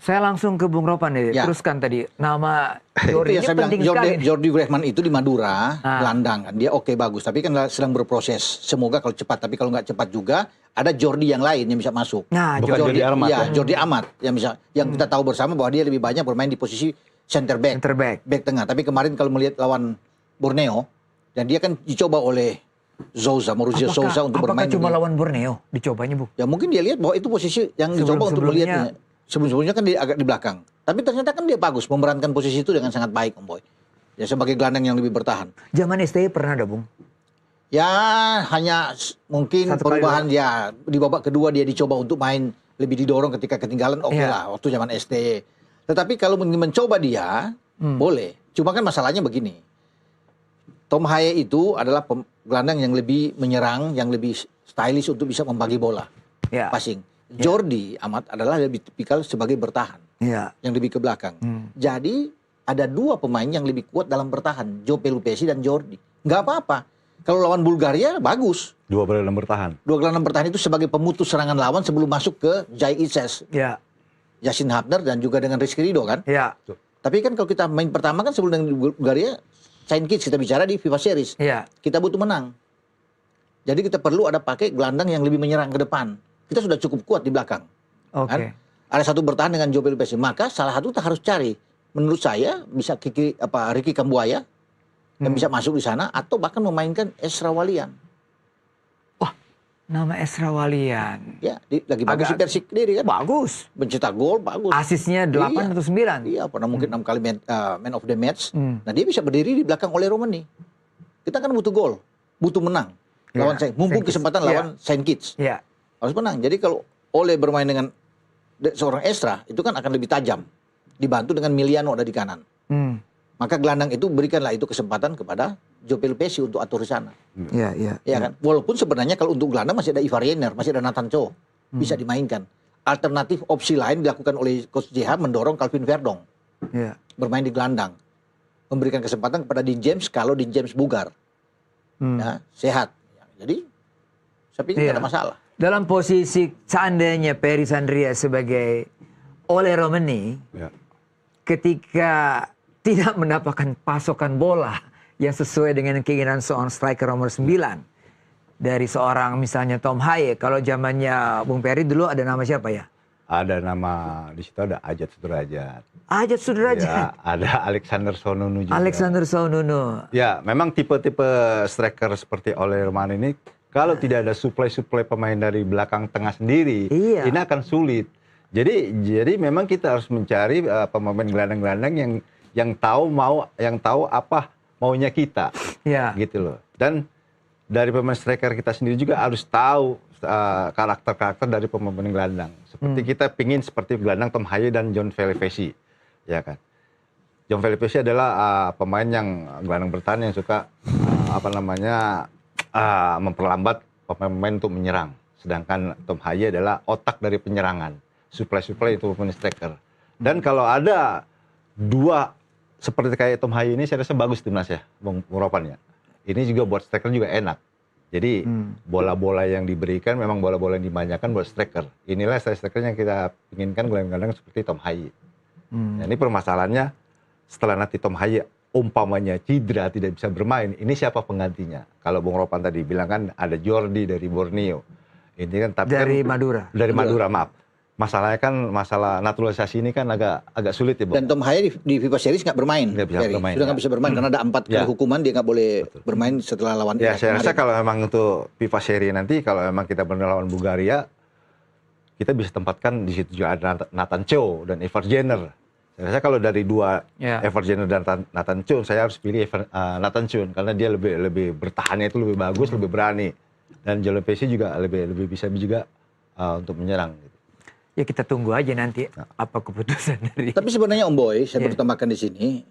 Saya langsung ke Bung Ropan nih. Ya. Teruskan tadi nama Jordi Itu yang ini saya bilang, penting sekali. Jordi Grehman itu di Madura, gelandang kan. Dia oke bagus, tapi kan sedang berproses. Semoga kalau cepat, tapi kalau nggak cepat juga, ada Jordi yang lain yang bisa masuk. Nah, Bukan Jordi Amat ya, ya? Jordi Amat yang bisa, yang kita tahu bersama bahwa dia lebih banyak bermain di posisi center back, back tengah. Tapi kemarin kalau melihat lawan Borneo, dan dia kan dicoba oleh Mauricio Sousa untuk bermain. Apakah cuma lawan Borneo dicobanya, Bu? Ya mungkin dia lihat bahwa itu posisi yang dicoba untuk melihatnya. Sebelum-sebelumnya kan dia agak di belakang. Tapi ternyata kan dia bagus memerankan posisi itu dengan sangat baik, Om Boy. Ya sebagai gelandang yang lebih bertahan. Zaman STY pernah ada, Bung? Ya hanya mungkin perubahan ya. Di babak kedua dia dicoba untuk main lebih didorong ketika ketinggalan. Oke lah, waktu zaman STY. Tetapi kalau mencoba dia, boleh. Cuma kan masalahnya begini. Tom Haye itu adalah gelandang yang lebih menyerang, yang lebih stylish untuk bisa membagi bola. Passing. Jordi Amat adalah lebih tipikal sebagai bertahan, yang lebih ke belakang. Jadi ada dua pemain yang lebih kuat dalam bertahan, Joe Pelupesi dan Jordi. Nggak apa-apa. Kalau lawan Bulgaria bagus. Dua gelandang bertahan. Dua gelandang bertahan itu sebagai pemutus serangan lawan sebelum masuk ke Jai Ises, Yasin Hapner dan juga dengan Rizky Ridho kan. Tapi kan kalau kita main pertama kan sebelum dengan Bulgaria, Saint Kitts kita bicara di FIFA Series. Kita butuh menang. Jadi kita perlu ada pakai gelandang yang lebih menyerang ke depan. Kita sudah cukup kuat di belakang. Kan? Ada satu bertahan dengan Joe Pelupesi. Maka salah satu kita harus cari. Menurut saya bisa Ricky Kambuaya yang bisa masuk di sana atau bahkan memainkan Esra Walian. Wah, nama Esra Walian. Ya, lagi bagus di Persik sendiri kan. Bagus. Mencetak gol bagus. Asisnya 8 atau 9. Iya, pernah mungkin 6 kali man of the match. Nah, dia bisa berdiri di belakang oleh Romani. Kita kan butuh gol, butuh menang. Lawan mumpung kesempatan lawan Saint Kitts. Harus menang. Jadi kalau Ole bermain dengan seorang Esra, itu kan akan lebih tajam. Dibantu dengan Miliano ada di kanan. Maka gelandang itu berikanlah itu kesempatan kepada Joe Pelupesi untuk atur di sana. Iya kan? Walaupun sebenarnya kalau untuk gelandang masih ada Ivar Jenner, masih ada Nathan Cho. Bisa dimainkan. Alternatif opsi lain dilakukan oleh Coach JH mendorong Calvin Verdong. Bermain di gelandang. Memberikan kesempatan kepada Dean James kalau Dean James bugar. Ya, sehat. Jadi, saya pikir tidak ada masalah. Dalam posisi seandainya Peri Sandria sebagai Ole Romani, ketika tidak mendapatkan pasokan bola yang sesuai dengan keinginan seorang striker nomor 9 dari seorang misalnya Tom Haye. Kalau zamannya Bung Peri dulu ada nama siapa ya? Ada nama di situ ada Ajat Sudrajat. Ajat Sudrajat. Ya, ada Alexander Sonunu juga. Alexander Sonunu. Ya, memang tipe-tipe striker seperti Ole Romani ini kalau tidak ada suplai pemain dari belakang tengah sendiri, ini akan sulit. Jadi memang kita harus mencari pemain gelandang-gelandang yang tahu apa maunya kita, gitu loh. Dan dari pemain striker kita sendiri juga harus tahu karakter dari pemain gelandang. Seperti kita pingin seperti gelandang Tom Haye dan John Pelupesi, ya kan. John Pelupesi adalah pemain yang gelandang bertahan yang suka memperlambat pemain untuk menyerang. Sedangkan Tom Haye adalah otak dari penyerangan. Supply itu pemain striker. Dan kalau ada dua seperti kayak Tom Haye ini, saya rasa bagus timnas ya, Bung Ropan ya. Ini juga buat striker juga enak. Jadi bola-bola yang diberikan memang bola-bola yang dimanjakan buat striker. Inilah striker yang kita inginkan gelandang-gelandang seperti Tom Haye. Nah, ini permasalahannya setelah nanti Tom Haye umpamanya cedera tidak bisa bermain, ini siapa penggantinya? Kalau Bung Ropan tadi bilang kan ada Jordi dari Borneo. Ini kan tapi dari kan, Madura. Dari Madura, maaf. Masalahnya kan masalah naturalisasi ini kan agak sulit ya, Bung. Dan Tom Haye di FIFA Series nggak bermain. Sudah nggak bisa bermain karena ada 4 kali hukuman, dia nggak boleh bermain setelah lawan. Ya, saya rasa kalau memang untuk FIFA Series nanti kalau memang kita benar lawan Bulgaria, kita bisa tempatkan di situ juga ada Nathan Cho dan Ivar Jenner. Saya rasa kalau dari dua Ivar Jenner dan Nathan Cho, saya harus pilih Nathan Cho karena dia lebih bertahannya itu lebih bagus, lebih berani. Dan Joe Pelupesi juga lebih bisa juga untuk menyerang. Ya kita tunggu aja nanti apa keputusan dari. Tapi sebenarnya Om Boy, saya perlu tambahkan di sini,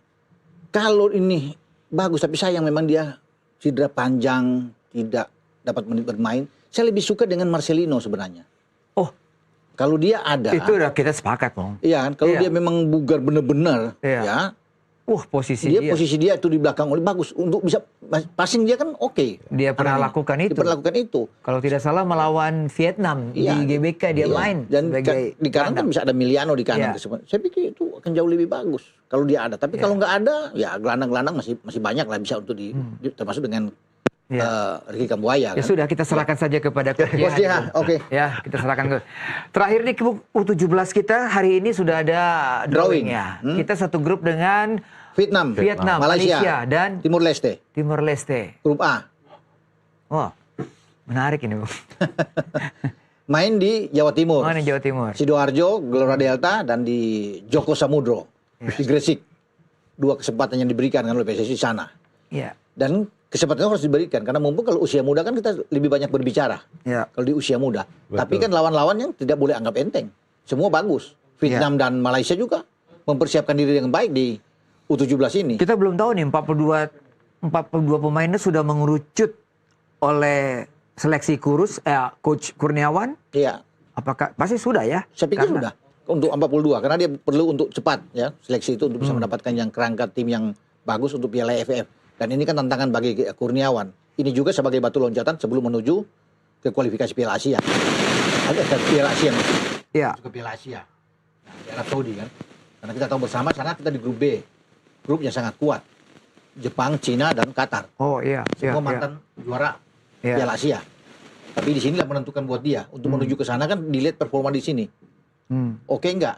kalau ini bagus tapi sayang memang dia cedera panjang, tidak dapat menit bermain. Saya lebih suka dengan Marcelino sebenarnya. Oh, kalau dia ada. Itu udah kita sepakat, Bang. Iya kan, kalau dia memang bugar benar-benar, ya. posisi posisi dia itu di belakang Oli bagus untuk bisa passing dia kan oke. Dia pernah lakukan itu. Dia pernah lakukan itu. Kalau tidak salah melawan Vietnam di GBK dia main dan sebagai di kanan kan bisa ada Miliano di kanan. Iya. Saya pikir itu akan jauh lebih bagus kalau dia ada. Tapi kalau nggak ada, ya gelandang-gelandang masih banyak lah bisa untuk termasuk dengan Ricky Kambuaya. Ya Kan? sudah, kita serahkan saja kepada Coach Jihan. Oke. Ya, kita serahkan ke. Terakhir nih U17 kita hari ini sudah ada drawing ya. Kita satu grup dengan Vietnam, Malaysia dan Timur Leste. Timur Leste. Grup A. Wah, menarik ini, Bung. Main di Jawa Timur. Main di Jawa Timur. Sidoarjo, Gelora Delta, dan di Joko Samudro, di Gresik. 2 kesempatan yang diberikan kan oleh PSSI sana. Iya. Dan kesempatan itu harus diberikan karena mumpung kalau usia muda kan kita lebih banyak berbicara. Iya. Kalau di usia muda. Betul. Tapi kan lawan-lawan yang tidak boleh anggap enteng. Semua bagus. Vietnam dan Malaysia juga mempersiapkan diri dengan baik di U17 ini. Kita belum tahu nih 42 pemainnya sudah mengerucut oleh seleksi Coach Kurniawan. Iya. Apakah pasti sudah ya? Saya pikir sudah untuk 42 karena dia perlu untuk cepat ya seleksi itu untuk bisa mendapatkan yang kerangka tim yang bagus untuk Piala AFF. Dan ini kan tantangan bagi Kurniawan. Ini juga sebagai batu loncatan sebelum menuju ke kualifikasi Piala Asia. Ada Piala Asia. Iya. Ke Piala Asia. Nah, di Arab Saudi kan. Karena kita tahu bersama sana kita di grup B. Grup yang sangat kuat. Jepang, Cina, dan Qatar. Oh iya. Semua mantan juara Piala Asia. Tapi di sinilah menentukan buat dia. Untuk menuju ke sana kan dilihat performa di sini. Oke enggak?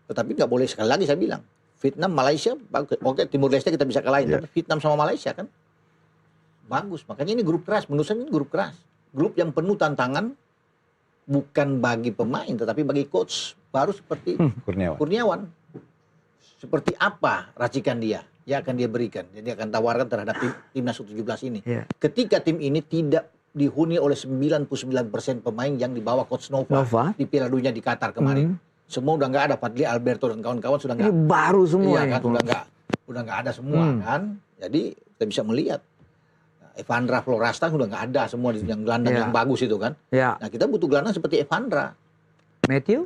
Tetapi enggak boleh sekali lagi saya bilang. Vietnam, Malaysia, oke Timur Leste kita bisa kalahin. Tapi Vietnam sama Malaysia kan bagus. Makanya ini grup keras. Menurut saya ini grup keras. Grup yang penuh tantangan. Bukan bagi pemain, tetapi bagi coach baru seperti Kurniawan. Seperti apa racikan dia yang akan dia berikan. Jadi akan tawarkan terhadap timnas U17 ini. Ketika tim ini tidak dihuni oleh 99% pemain yang dibawa coach Nova di Piala Dunia di Qatar kemarin. Semua udah nggak ada. Fadli Alberto dan kawan-kawan sudah nggak. Ini baru semua iya, kan, udah nggak ada semua kan. Jadi kita bisa melihat Evandra Florasta sudah nggak ada semua yang gelandang yang bagus itu kan. Nah kita butuh gelandang seperti Evandra. Matthew?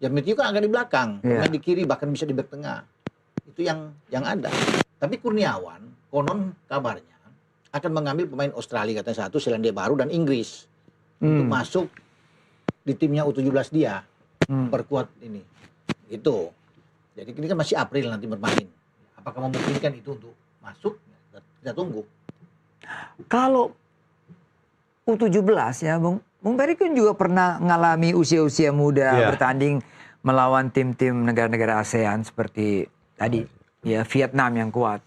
Ya Matthew kan agak di belakang, pemain di kiri bahkan bisa di back tengah. Itu yang ada. Tapi Kurniawan konon kabarnya akan mengambil pemain Australia katanya satu, Selandia Baru dan Inggris untuk masuk di timnya U17 dia. Perkuat ini. Itu. Jadi ini kan masih April nanti bermain. Apakah memungkinkan itu untuk masuk? Kita tunggu. Kalau U17 ya, Bung Peri kan juga pernah ngalami usia-usia muda bertanding melawan tim-tim negara-negara ASEAN seperti tadi ya Vietnam yang kuat.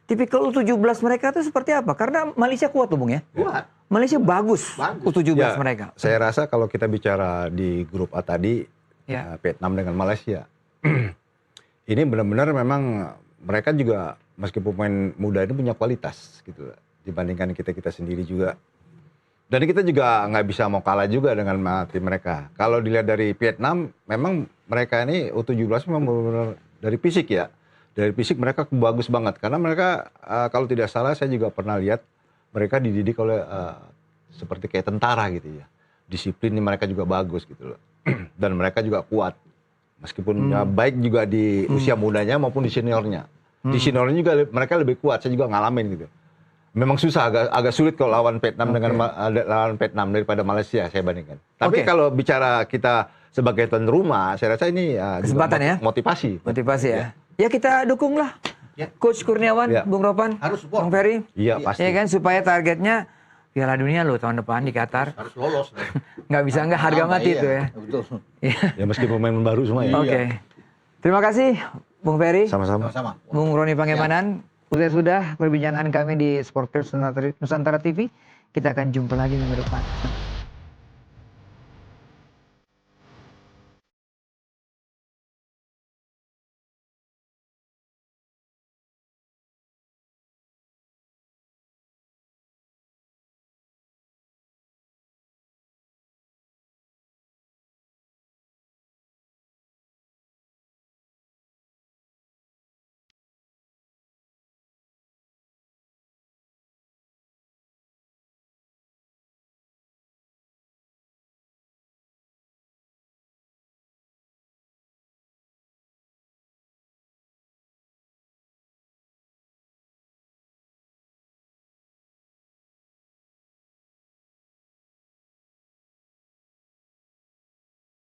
Tipikal U17 mereka itu seperti apa? Karena Malaysia kuat tuh Bung ya. Kuat. Malaysia bagus. U17 mereka. Saya rasa kalau kita bicara di grup A tadi Vietnam dengan Malaysia. Ini benar-benar memang mereka juga meskipun pemain muda ini punya kualitas gitu dibandingkan kita sendiri juga. Dan kita juga nggak bisa mau kalah juga dengan tim mereka. Kalau dilihat dari Vietnam, memang mereka ini U17 memang benar-benar dari fisik ya. Dari fisik mereka bagus banget. Karena mereka kalau tidak salah saya juga pernah lihat mereka dididik oleh seperti kayak tentara gitu ya. Disiplin mereka juga bagus gitu loh. Dan mereka juga kuat. Meskipun baik juga di usia mudanya maupun di seniornya. Di seniornya juga mereka lebih kuat. Saya juga ngalamin gitu. Memang susah, agak sulit kalau lawan Vietnam dengan lawan Vietnam daripada Malaysia saya bandingkan. Tapi kalau bicara kita sebagai tuan rumah, saya rasa ini kesempatan ya, motivasi. Motivasi ya. Ya kita dukunglah Coach Kurniawan, Bung Ropan, harus support. Bung Ferry. Iya pasti. Ya kan supaya targetnya Piala Dunia loh tahun depan di Qatar. Harus lolos. Nggak bisa nggak harga mati itu ya. Betul. Ya meskipun pemain baru semua ya. Oke. Terima kasih Bung Ferry. Sama-sama. Bung Roni Pangemanan. Sudah perbincangan kami di Sporters Nusantara TV. Kita akan jumpa lagi minggu depan.